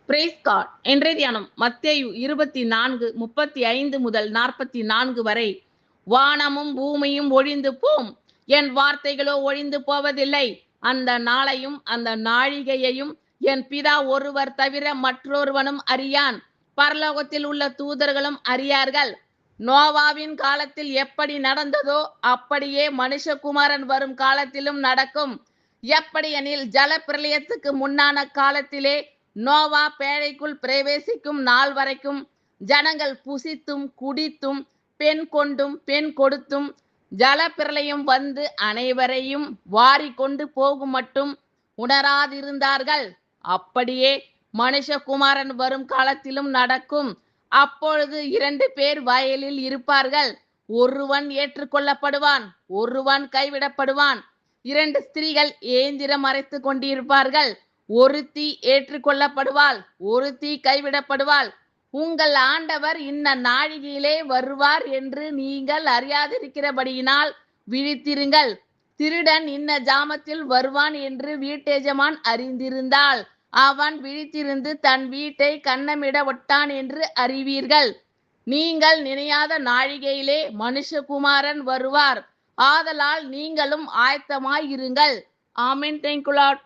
Price God. இன்றைய தியானம் மத்தேயு 24:35 முதல் 44 வரை. வானமும் பூமியும் ஒழிந்து போம், என் வார்த்தைகளோ ஒழிந்து போவதில்லை. அந்த நாளையும் அந்த நாழிகையையும் என் பிதா ஒருவர் தவிர மற்றொருவனும் அறியான், பரலோகத்தில் உள்ள தூதர்களும் அறியார்கள். நோவாவின் காலத்தில் எப்படி நடந்ததோ அப்படியே மனுஷகுமாரன் வரும் காலத்திலும் நடக்கும். எப்படியெனில் ஜல பிரளயத்துக்கு முன்னான காலத்திலே நோவா பேழைக்குள் பிரவேசிக்கும் நாள் வரைக்கும் ஜனங்கள் புசித்தும் குடித்தும் பெண் கொண்டும் பெண் கொடுத்தும் ஜல பிரளயம் வந்து அனைவரையும் வாரி கொண்டு போகும் மட்டும் உணராதிருந்தார்கள். அப்படியே மனுஷகுமாரன் வரும் காலத்திலும் நடக்கும். அப்பொழுது 2 பேர் வயலில் இருப்பார்கள், ஒருவன் ஏற்றுக்கொள்ளப்படுவான், ஒருவன் கைவிடப்படுவான். 2 ஸ்திரீகள் ஏந்திரம் மறைத்து கொண்டிருப்பார்கள், ஒருத்தி ஏற்றுக்கொள்ளப்படுவாள், ஒருத்தி கைவிடப்படுவாள். உங்கள் ஆண்டவர் இன்ன நாழிகையிலே வருவார் என்று நீங்கள் அறியாதிருக்கிறபடியினால் விழித்திருங்கள். திருடன் இன்ன ஜாமத்தில் வருவான் என்று வீட்டெஜமான் அறிந்திருந்தால் அவன் விழித்திருந்து தன் வீட்டை கன்னமிட ஒட்டான் என்று அறிவீர்கள். நீங்கள் நினையாத நாழிகையிலே மனுஷகுமாரன் வருவார். ஆதலால் நீங்களும் ஆயத்தமாயிருங்கள். ஆமென். Thank you Lord.